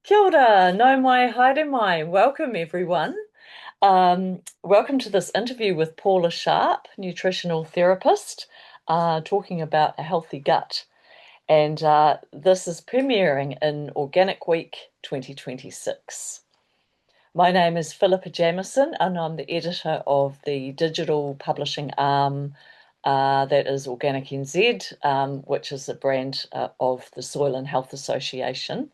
Kia ora, nau mai, haere mai. Welcome, everyone. Welcome to this interview with Paula Sharp, nutritional therapist, talking about a healthy gut. And this is premiering in Organic Week 2026. My name is Philippa Jamieson, and I'm the editor of the digital publishing arm that is Organic NZ, which is a brand of the Soil and Health Association,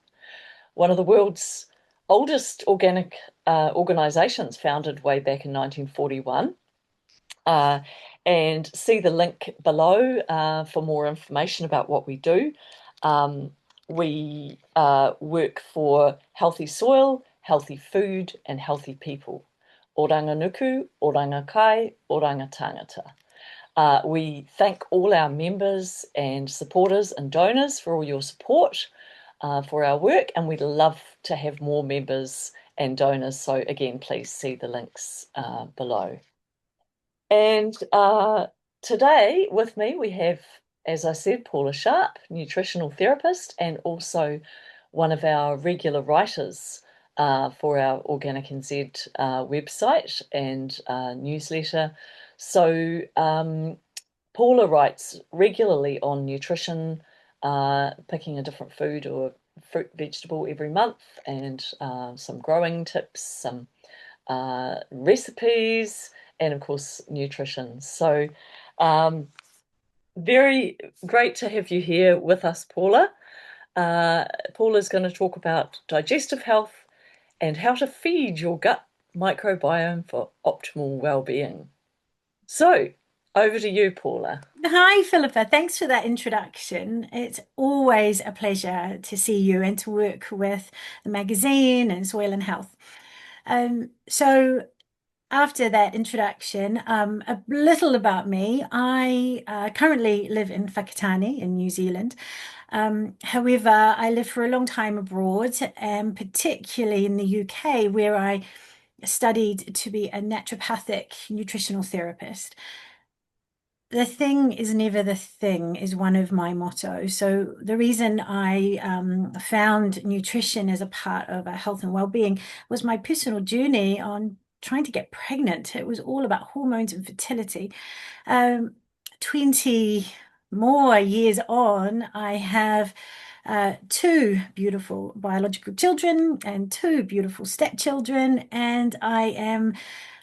one of the world's oldest organic organizations, founded way back in 1941. Uh, and see the link below for more information about what we do. We work for healthy soil, healthy food, and healthy people. Oranga nuku, oranga kai, oranga tangata. We thank all our members and supporters and donors for all your support for our work, and we'd love to have more members and donors. So again, please see the links below. And today with me we have, as I said, Paula Sharp, nutritional therapist, and also one of our regular writers for our Organic NZ website and newsletter. So Paula writes regularly on nutrition, picking a different food or fruit, vegetable every month, and some growing tips, some recipes, and of course, nutrition. So, very great to have you here with us, Paula. Paula's going to talk about digestive health and how to feed your gut microbiome for optimal well-being. So, over to you, Paula. Hi, Philippa. Thanks for that introduction. It's always a pleasure to see you and to work with the magazine and Soil and Health. So after that introduction, a little about me. I currently live in Whakatane in New Zealand. However, I lived for a long time abroad, and particularly in the UK, where I studied to be a naturopathic nutritional therapist. The thing is never the thing is one of my mottos. So the reason I found nutrition as a part of our health and well-being was my personal journey on trying to get pregnant. It was all about hormones and fertility. 20 more years on, I have two beautiful biological children and two beautiful stepchildren, and I am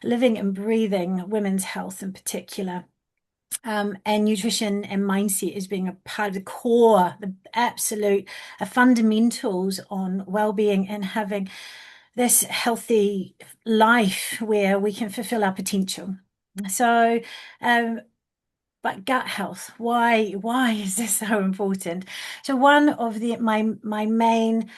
living and breathing women's health in particular. And nutrition and mindset is being a part of the core, the absolute fundamentals on well-being and having this healthy life where we can fulfill our potential. So, but gut health, why is this so important? So one of my main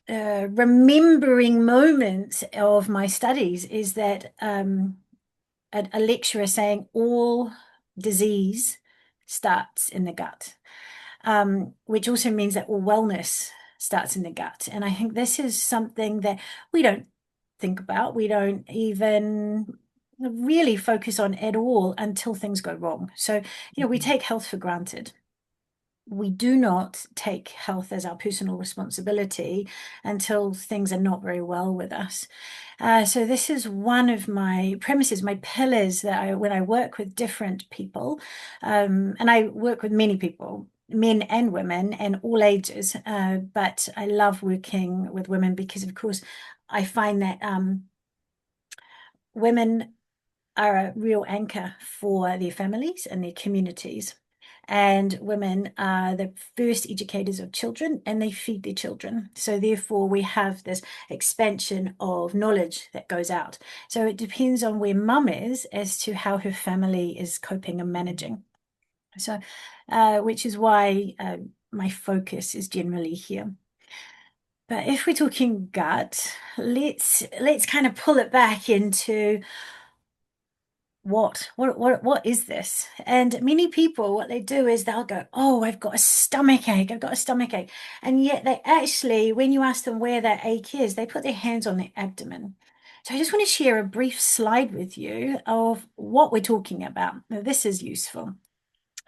remembering moments of my studies is that a lecturer saying all disease starts in the gut, which also means that all wellness starts in the gut. And I think this is something that we don't think about. We don't even really focus on at all until things go wrong. So, we take health for granted. We do not take health as our personal responsibility until things are not very well with us. So this is one of my premises, my pillars that when I work with different people, and I work with many people, men and women and all ages, but I love working with women because, of course, I find that women are a real anchor for their families and their communities. And women are the first educators of children and they feed their children. So therefore we have this expansion of knowledge that goes out. So it depends on where mum is as to how her family is coping and managing. So, which is why my focus is generally here. But if we're talking gut, let's kind of pull it back into what is this? And many people, what they do is they'll go, oh, I've got a stomach ache, I've got a stomach ache. And yet they actually, when you ask them where that ache is, they put their hands on their abdomen. So I just want to share a brief slide with you of what we're talking about. Now, this is useful.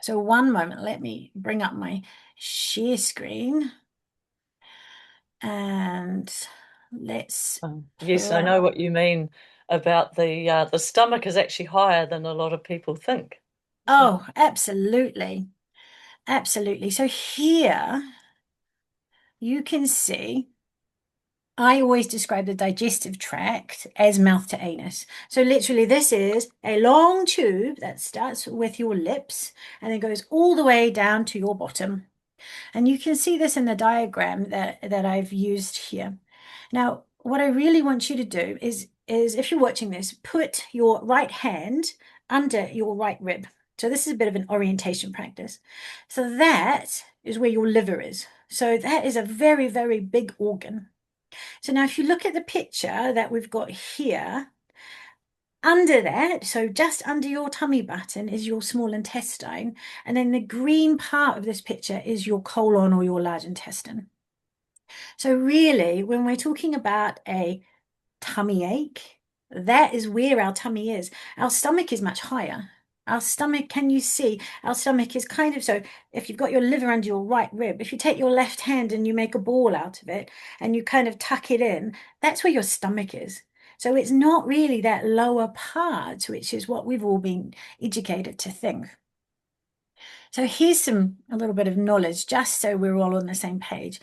So one moment, let me bring up my share screen. And let's Yes, I play. know what you mean about the stomach is actually higher than a lot of people think. Oh, absolutely. Absolutely. So here you can see, I always describe the digestive tract as mouth to anus. So literally this is a long tube that starts with your lips and then goes all the way down to your bottom. And you can see this in the diagram that I've used here. Now, what I really want you to do is if you're watching this, put your right hand under your right rib. So this is a bit of an orientation practice. So that is where your liver is. So that is a very, very big organ. So now if you look at the picture that we've got here, under that, so just under your tummy button is your small intestine, and then the green part of this picture is your colon or your large intestine. So really, when we're talking about a tummy ache, that is where our tummy is. Our stomach is much higher. Our stomach, can you see? Our stomach is kind of so if you've got your liver under your right rib, if you take your left hand and you make a ball out of it and you kind of tuck it in, that's where your stomach is. So it's not really that lower part, which is what we've all been educated to think. So here's a little bit of knowledge, just so we're all on the same page.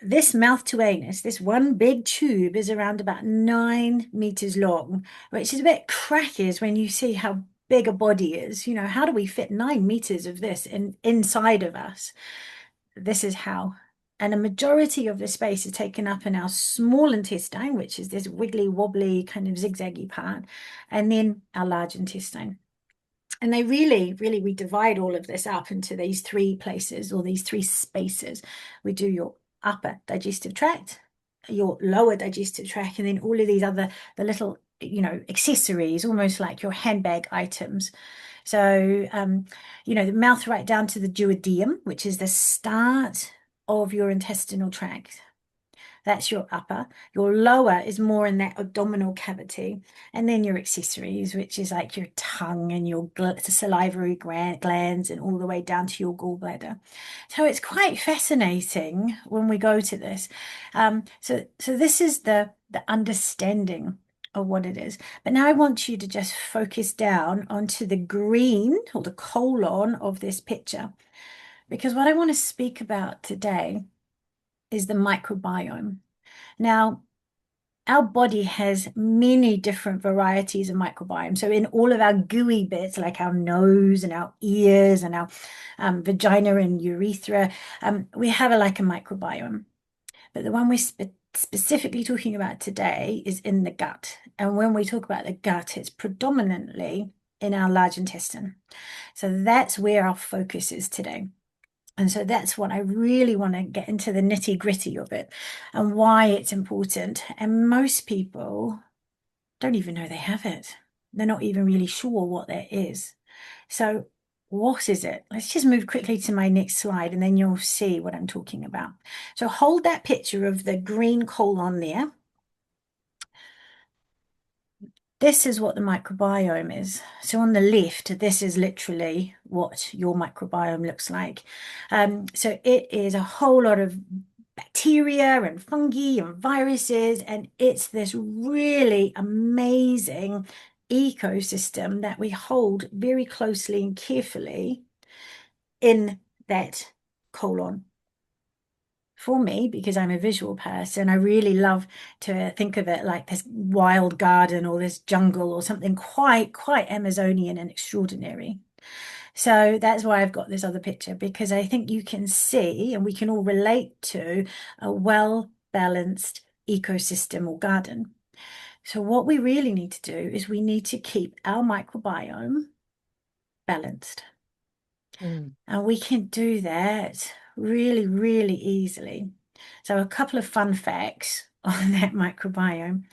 This mouth to anus, this one big tube is around about 9 meters long, which is a bit crackers when you see how big a body is. You know, how do we fit 9 meters of this inside of us? This is how. And a majority of the space is taken up in our small intestine, which is this wiggly wobbly kind of zigzaggy part, and then our large intestine. And they really, we divide all of this up into these three places or these three spaces. We do your upper digestive tract, your lower digestive tract, and then all of these other, the little, accessories, almost like your handbag items. So, the mouth right down to the duodenum, which is the start of your intestinal tract. That's your upper. Your lower is more in that abdominal cavity. And then your accessories, which is like your tongue and your salivary glands and all the way down to your gallbladder. So it's quite fascinating when we go to this. So this is the understanding of what it is. But now I want you to just focus down onto the green or the colon of this picture. Because what I want to speak about today is the microbiome. Now, our body has many different varieties of microbiome. So in all of our gooey bits, like our nose and our ears and our vagina and urethra, we have like a microbiome. But the one we're specifically talking about today is in the gut. And when we talk about the gut, it's predominantly in our large intestine. So that's where our focus is today. And so that's what I really want to get into the nitty gritty of it and why it's important. And most people don't even know they have it. They're not even really sure what that is. So what is it? Let's just move quickly to my next slide and then you'll see what I'm talking about. So hold that picture of the green colon there. This is what the microbiome is. So on the left, this is literally what your microbiome looks like. So it is a whole lot of bacteria and fungi and viruses, and it's this really amazing ecosystem that we hold very closely and carefully in that colon. For me, because I'm a visual person, I really love to think of it like this wild garden or this jungle or something quite Amazonian and extraordinary. So that's why I've got this other picture, because I think you can see and we can all relate to a well-balanced ecosystem or garden. So what we really need to do is we need to keep our microbiome balanced. Mm. And we can do that really easily. So a couple of fun facts on that microbiome.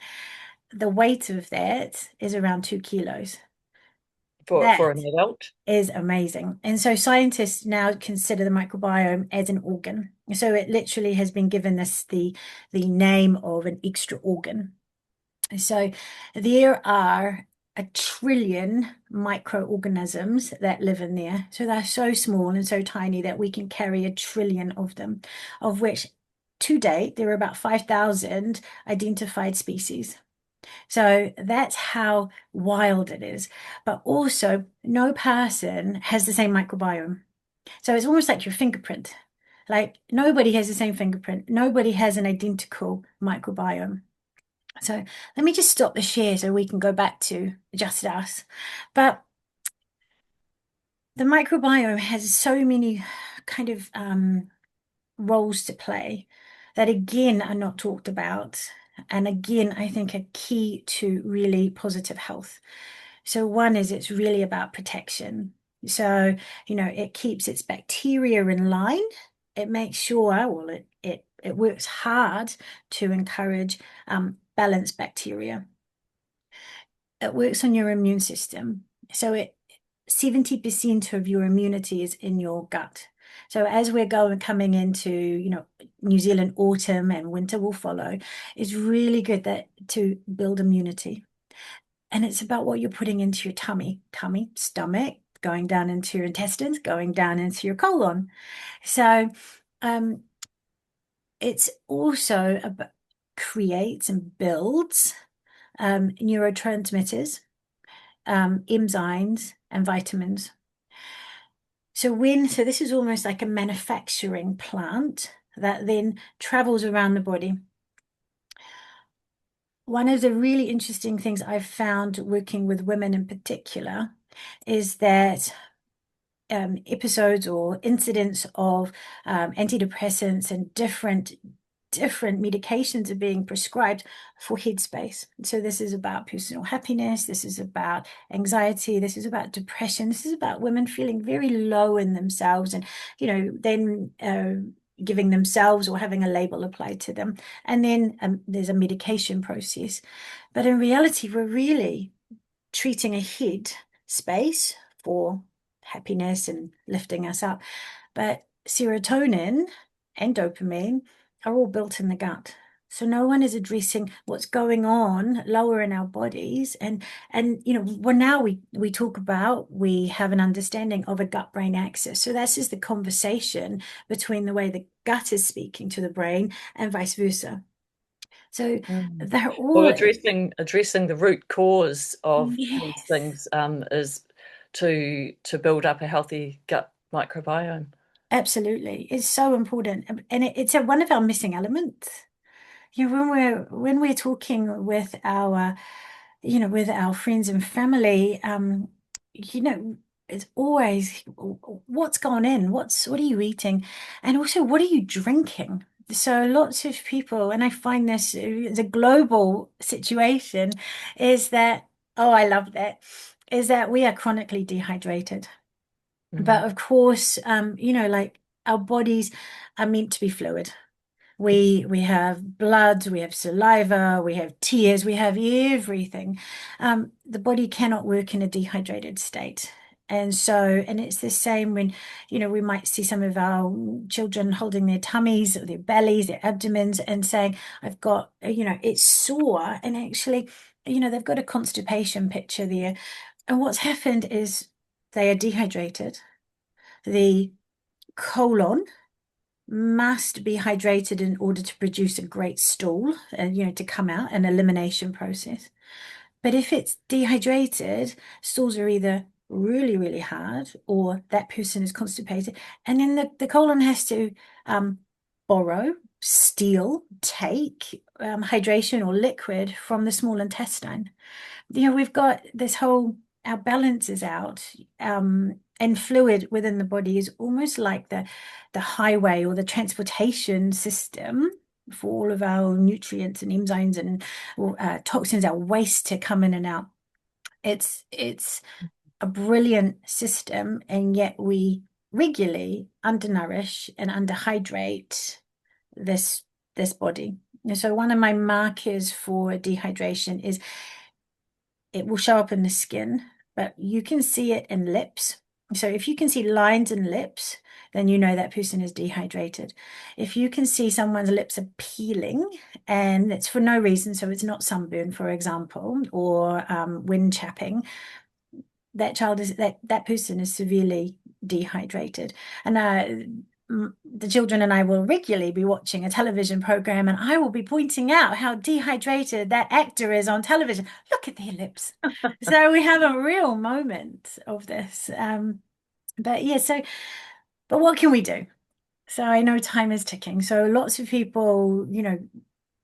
The weight of that is around 2 kilos. For That an adult. is amazing. And so scientists now consider the microbiome as an organ. So it literally has been given this the name of an extra organ. So there are 1 trillion microorganisms that live in there. So they're so small and so tiny that we can carry 1 trillion of them, of which to date, there are about 5,000 identified species. So that's how wild it is. But also, no person has the same microbiome. So it's almost like your fingerprint. Like nobody has the same fingerprint. Nobody has an identical microbiome. So let me just stop the share so we can go back to just us. But the microbiome has so many kind of roles to play that again are not talked about. And again, I think are key to really positive health. So one is it's really about protection. So, it keeps its bacteria in line. It makes sure, well, it works hard to encourage balanced bacteria. It works on your immune system. So 70% of your immunity is in your gut. So as we're coming into, New Zealand autumn and winter will follow, it's really good to build immunity. And it's about what you're putting into your tummy, stomach, going down into your intestines, going down into your colon. So um, it's also about creates and builds neurotransmitters, enzymes, and vitamins. So this is almost like a manufacturing plant that then travels around the body. One of the really interesting things I've found working with women in particular is that episodes or incidents of antidepressants and different medications are being prescribed for headspace. So this is about personal happiness, this is about anxiety, this is about depression, this is about women feeling very low in themselves and, then giving themselves or having a label applied to them. And then there's a medication process. But in reality, we're really treating a head space for happiness and lifting us up. But serotonin and dopamine are all built in the gut. So no one is addressing what's going on lower in our bodies. And now we talk about, we have an understanding of a gut-brain axis. So this is the conversation between the way the gut is speaking to the brain and vice versa. So Mm. they're Well, all, addressing the root cause of these yes. things is to build up a healthy gut microbiome. Absolutely. It's so important. And it's one of our missing elements. When we're talking with our friends and family, it's always what's gone in, what are you eating? And also what are you drinking? So lots of people, and I find this the global situation is that, oh, I love that, is that we are chronically dehydrated. Mhm. But of course, like our bodies are meant to be fluid. We have blood, we have saliva, we have tears, we have everything. The body cannot work in a dehydrated state. And it's the same when, we might see some of our children holding their tummies or their bellies, their abdomens, and saying, I've got, it's sore. And actually, they've got a constipation picture there. And what's happened is they are dehydrated. The colon must be hydrated in order to produce a great stool and to come out, an elimination process. But if it's dehydrated, stools are either really, really hard or that person is constipated. And then the colon has to borrow, steal, take hydration or liquid from the small intestine. We've got this whole, our balance is out, and fluid within the body is almost like the highway or the transportation system for all of our nutrients and enzymes and toxins, our waste to come in and out. It's a brilliant system, and yet we regularly undernourish and underhydrate this this body. And so one of my markers for dehydration is it will show up in the skin, but you can see it in lips. So if you can see lines in lips, then you know that person is dehydrated. If you can see someone's lips are peeling and it's for no reason, so it's not sunburn, for example, or wind chapping, that person is severely dehydrated. And the children and I will regularly be watching a television program, and I will be pointing out how dehydrated that actor is on television. Look at their lips. So we have a real moment of this. But yeah, but what can we do? So I know time is ticking. So lots of people,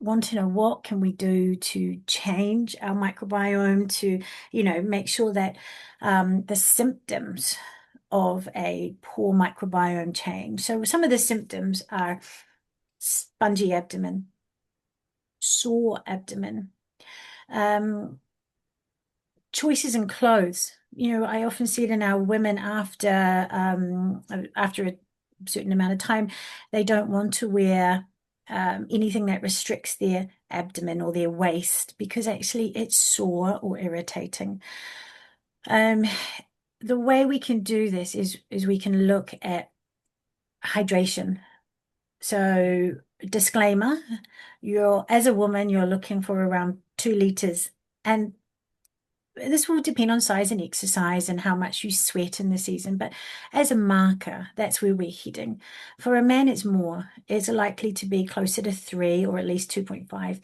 want to know what can we do to change our microbiome to, make sure that the symptoms of a poor microbiome change. So some of the symptoms are spongy abdomen, sore abdomen, um, choices in clothes. I often see it in our women after a certain amount of time, they don't want to wear anything that restricts their abdomen or their waist because actually it's sore or irritating. Um, the way we can do this is we can look at hydration. So, disclaimer, as a woman, you're looking for around 2 liters. And this will depend on size and exercise and how much you sweat in the season, but as a marker, that's where we're heading. For a man, it's more. It's likely to be closer to 3 or at least 2.5,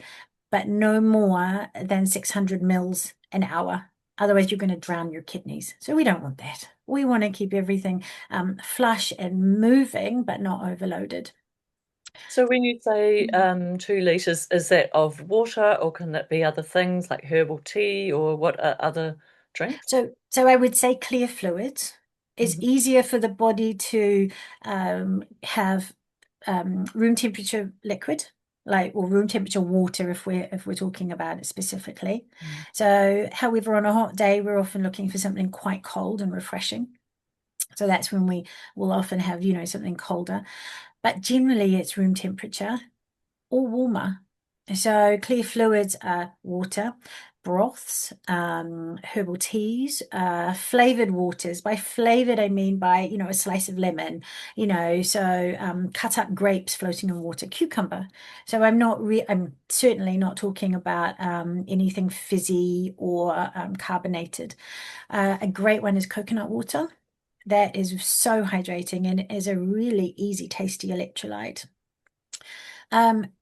but no more than 600 mils an hour. Otherwise, you're going to drown your kidneys. So we don't want that. We want to keep everything flush and moving, but not overloaded. So when you say 2 liters, is that of water, or can that be other things like herbal tea, or what are other drinks? So I would say clear fluids. It's Mhm. easier for the body to have room temperature liquid, or room temperature water if we're talking about it specifically. Mm. So, however, on a hot day, we're often looking for something quite cold and refreshing. So that's when we will often have, something colder. But generally, it's room temperature or warmer. So clear fluids are water, broths, herbal teas, flavored waters. By flavored, I mean by, a slice of lemon, so cut up grapes floating in water, cucumber. So I'm certainly not talking about anything fizzy or carbonated. A great one is coconut water. That is so hydrating and is a really easy, tasty electrolyte. Um,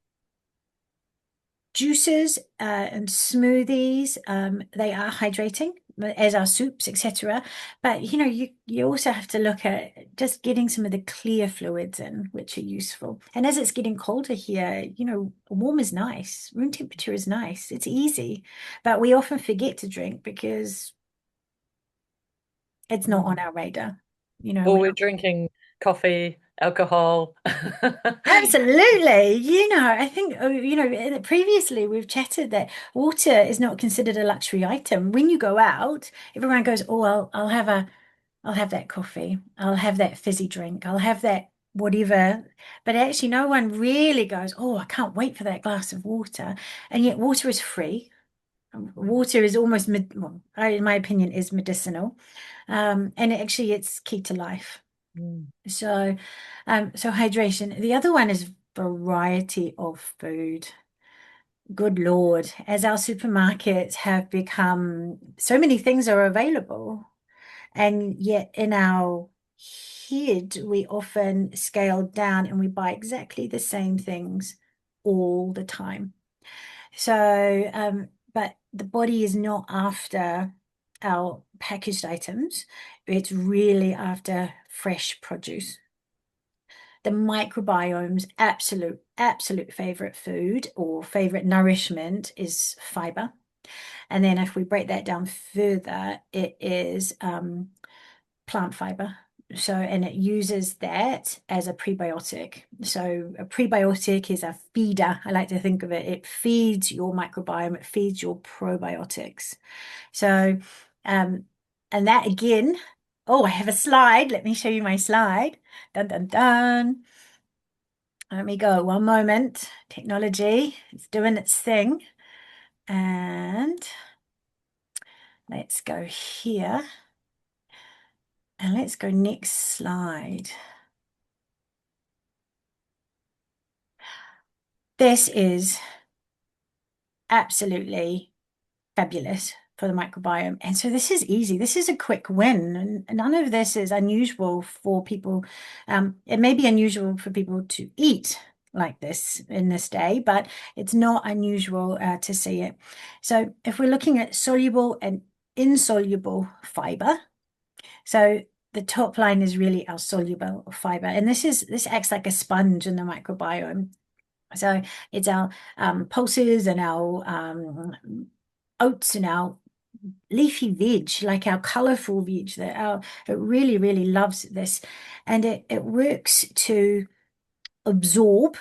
Juices and smoothies, they are hydrating, as are soups, etc. But you also have to look at just getting some of the clear fluids in, which are useful. And as it's getting colder here, warm is nice. Room temperature is nice. It's easy, but we often forget to drink because it's not on Mm. our radar. Or We're we're not. drinking coffee, alcohol. Absolutely. I think, previously we've chatted that water is not considered a luxury item. When you go out, everyone goes, "Oh, I'll have that coffee. I'll have that fizzy drink. I'll have that whatever." But actually, no one really goes, "Oh, I can't wait for that glass of water." And yet water is free. Water is almost, well, in my opinion, is medicinal. And actually it's key to life. Mm. So, hydration. The other one is variety of food. Good Lord, as our supermarkets have become, so many things are available, and yet in our head, we often scale down and we buy exactly the same things all the time. But the body is not after our packaged items, it's really after fresh produce. The microbiome's absolute favorite food or favorite nourishment is fiber. And then if we break that down further, it is plant fiber. So, and it uses that as a prebiotic. So, a prebiotic is a feeder. I like to think of it. It feeds your microbiome, it feeds your probiotics. So, um, and that again, oh, I have a slide. Let me show you my slide. Dun, dun, dun. Let me go. One moment. Technology, it's doing its thing. And let's go here. And let's go next slide. This is absolutely fabulous. for the microbiome. And so this is easy. This is a quick win. And none of this is unusual for people. It may be unusual for people to eat like this in this day, but it's not unusual to see it. So if we're looking at soluble and insoluble fiber, so the top line is really our soluble fiber, and this acts like a sponge in the microbiome. So it's our pulses and our oats and our leafy veg, like our colorful veg, it really, really loves this. And it works to absorb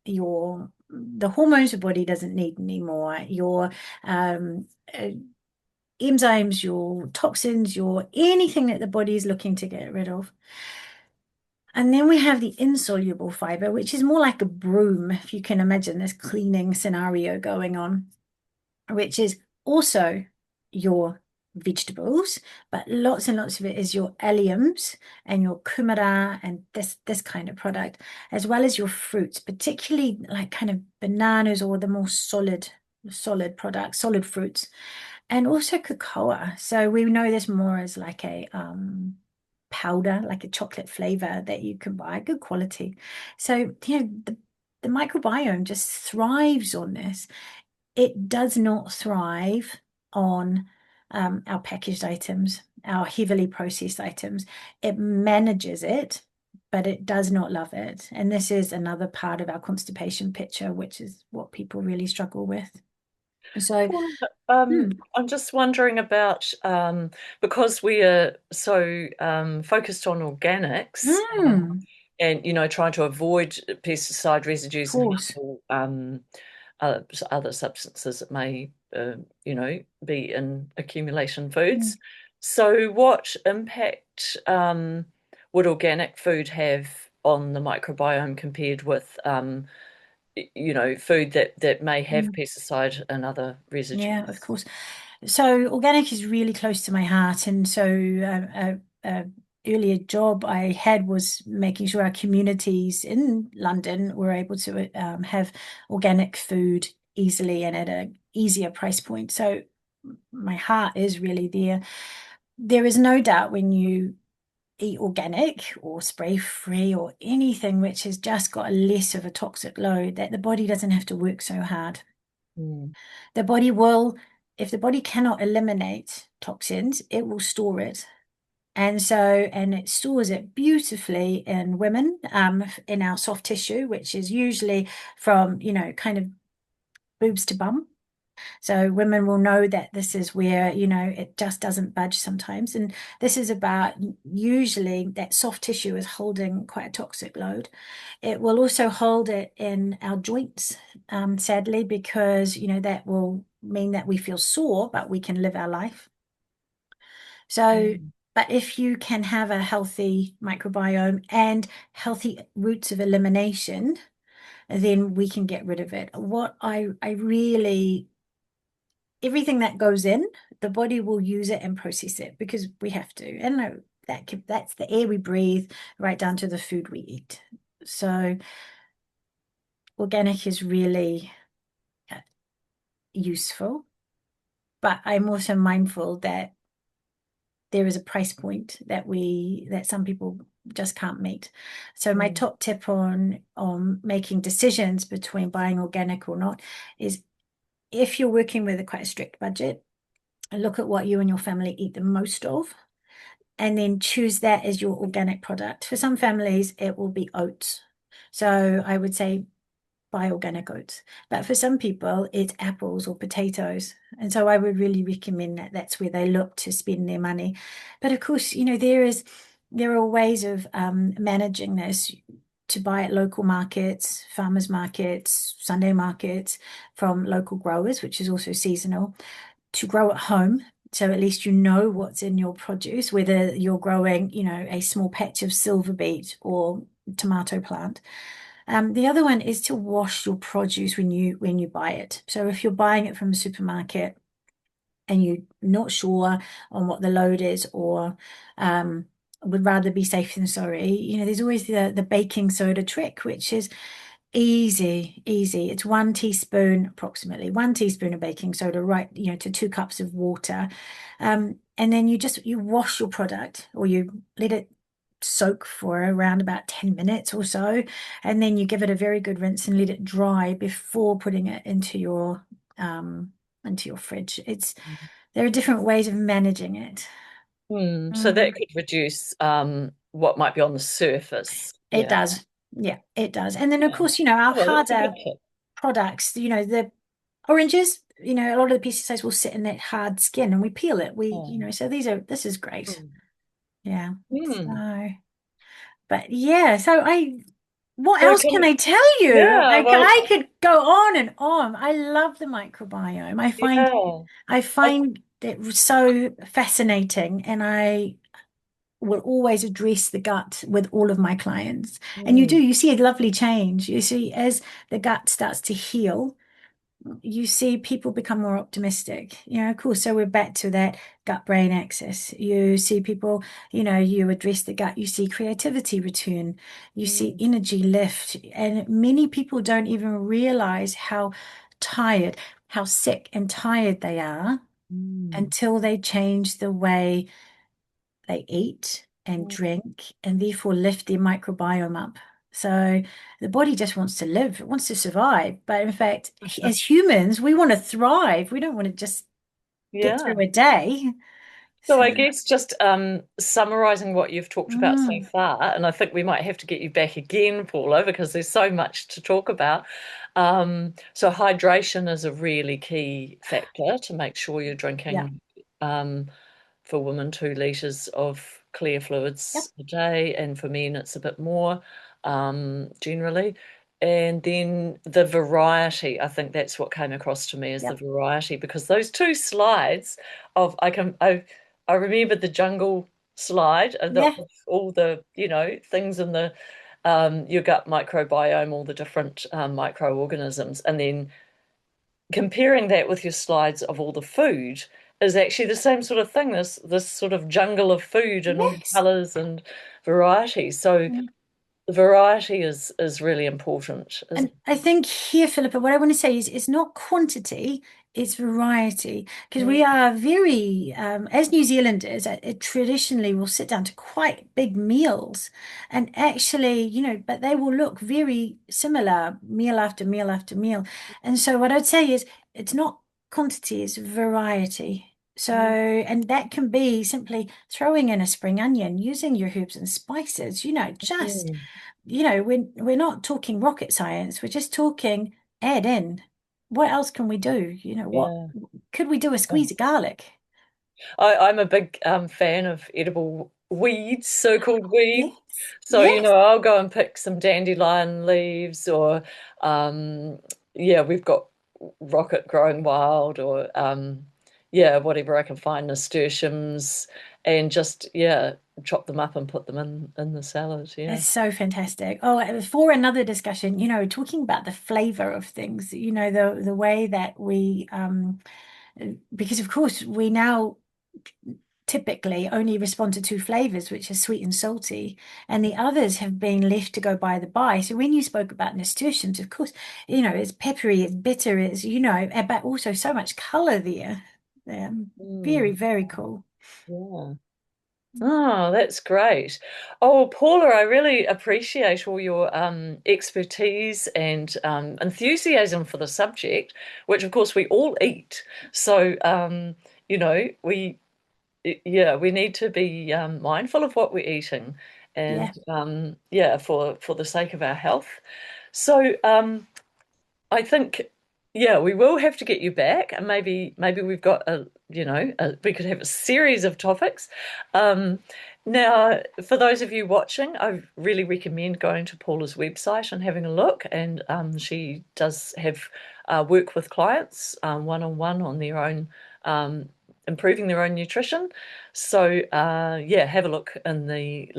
the hormones your body doesn't need anymore, your um, uh, enzymes, your toxins, your anything that the body is looking to get rid of. And then we have the insoluble fiber, which is more like a broom, if you can imagine this cleaning scenario going on, which is also your vegetables, but lots and lots of it is your alliums and your kumara and this kind of product, as well as your fruits, particularly like kind of bananas or the more solid products, solid fruits, and also cocoa. So we know this more as like a powder, like a chocolate flavor that you can buy, good quality. So, the microbiome just thrives on this. It does not thrive on our packaged items, our heavily processed items. It manages it, but it does not love it. And this is another part of our constipation picture, which is what people really struggle with. So, Well, hmm, I'm just wondering about because we are so focused on organics, of and trying to avoid pesticide residues and course. harmful other substances that may be in accumulation Mm. foods. So, what impact would organic food have on the microbiome compared with food that may have Mm. pesticide and other Yeah, of residues? course. So organic is really close to my heart, and so earlier job I had was making sure our communities in London were able to have organic food easily and at an easier price point. So my heart is really there. There is no doubt when you eat organic or spray free or anything which has just got less of a toxic load that the body doesn't have to work so hard. Mm. The body will, if the body cannot eliminate toxins, it will store it. And it stores it beautifully in women, in our soft tissue, which is usually from, kind of boobs to bum. So women will know that this is where, it just doesn't budge sometimes. And this is about usually that soft tissue is holding quite a toxic load. It will also hold it in our joints, sadly, because, that will mean that we feel sore, but we can live our life. So, Mm. but if you can have a healthy microbiome and healthy routes of elimination, then we can get rid of it. I really everything that goes in, the body will use it and process it because we have to. And no, that's the air we breathe, right down to the food we eat. So organic is really uh, useful, but I'm also mindful that there is a price point that some people just can't meet. So my Mm. top tip on making decisions between buying organic or not is if you're working with a quite a strict budget, look at what you and your family eat the most of and then choose that as your organic product. For some families, it will be oats. So I would say buy organic oats. But for some people, it's apples or potatoes. And so I would really recommend that that's where they look to spend their money. But of course, there are ways of managing this to buy at local markets, farmers markets, Sunday markets from local growers, which is also seasonal to grow at home. So at least you know what's in your produce, whether you're growing, a small patch of silver beet or tomato plant. The other one is to wash your produce when you buy it. So if you're buying it from a supermarket and you're not sure on what the load is or would rather be safe than sorry, there's always the baking soda trick, which is Easy, easy. It's 1 teaspoon, approximately 1 teaspoon of baking soda, right, to 2 cups of water. And then you wash your product, or you let it soak for around about 10 minutes or so. And then you give it a very good rinse and let it dry before putting it into your fridge. There are different ways of managing it. So that Mm. could reduce what might be on the surface. It Yeah. does. Yeah, it does. And then, of Yeah. course, our Oh, that's a good harder tip. products, the oranges, a lot of the pesticides will sit in that hard skin and we peel it. Oh. So this is great. Mm. Yeah. Mm. So, but yeah, what So else can can I tell you? yeah, I well, could go on and on. I love the microbiome. yeah. I I, find it so fascinating, and I will always address the gut with all of my clients. And mm, you see a lovely change. You see, as the gut starts to heal, you see people become more optimistic. Of course, so we're back to that gut brain axis. You see people, you address the gut, you see creativity return, you see mm, energy lift. And many people don't even realize how sick and tired they are mm, until they change the way they eat and mm. drink, and therefore lift their microbiome up. So the body just wants to live, it wants to survive. But in fact, as humans, we want to thrive. We don't want to just get Yeah. through a day. So So, I guess just summarizing what you've talked about so mm, far, and I think we might have to get you back again, Paula, because there's so much to talk about. So hydration is a really key factor to make sure you're yeah, drinking for women 2 liters of clear yep, fluids a day, and for men it's a bit more generally. And then the variety, I think that's what came across to me is the yep, variety, because those two slides of I remember the jungle slide and yeah, all the things in the your gut microbiome, all the different microorganisms, and then comparing that with your slides of all the food is actually the same sort of thing, this sort of jungle of food and all the yes. colors and variety. So the variety is really important, And isn't I think here, Philippa, what I want to say is it's not quantity, it's variety. Because it? we are very, as New Zealanders, traditionally will sit down to quite big meals. And actually, but they will look very similar meal after meal after meal. And so what I'd say is it's not quantity, it's variety. So, Mm, and that can be simply throwing in a spring onion, using your herbs and spices, just mm, we're not talking rocket science. We're just talking add in. What else can we do? What yeah. could we do? A Oh. squeeze of garlic? I'm a big fan of edible weeds, so-called weeds. Yes. So, Yes. I'll go and pick some dandelion leaves or um, yeah, we've got rocket growing wild or yeah, whatever I can find, nasturtiums, and just yeah, chop them up and put them in the salad. Yeah. It's so fantastic. Oh, for another discussion, talking about the flavor of things, the way that because of course we now typically only respond to two flavors, which are sweet and salty, and the others have been left to go by the by. So when you spoke about nasturtiums, of course, it's peppery, it's bitter, but also so much color there. Very, Mm, very cool. yeah. Oh, that's great. Oh, Paula, I really appreciate all your expertise and enthusiasm for the subject, which of course we all eat. So, we yeah, we need to be mindful of what we're eating, Yeah, and yeah, for the sake of our health. So, I think, yeah, we will have to get you back, and maybe we've got we could have a series of topics. Um, Now, for those of you watching, I really recommend going to Paula's website and having a look. And she does have work with clients one-on-one on their own, improving their own nutrition. So yeah, have a look in the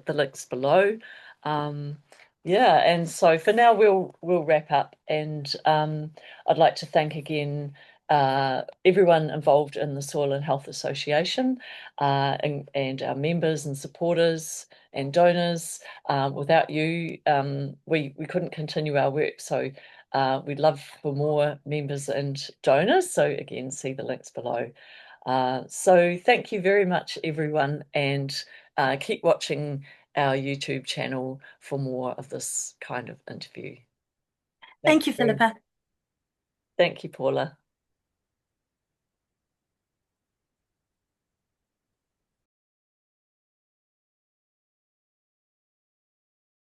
links below. Um, yeah, and so for now we'll wrap up, and I'd like to thank again everyone involved in the Soil and Health Association, and our members and supporters and donors. Without you, we couldn't continue our work. So we'd love for more members and donors. So again, see the links below. So thank you very much, everyone, and keep watching our YouTube channel for more of this kind of interview. Thank Thank you, you. Philippa. Thank you, Paula.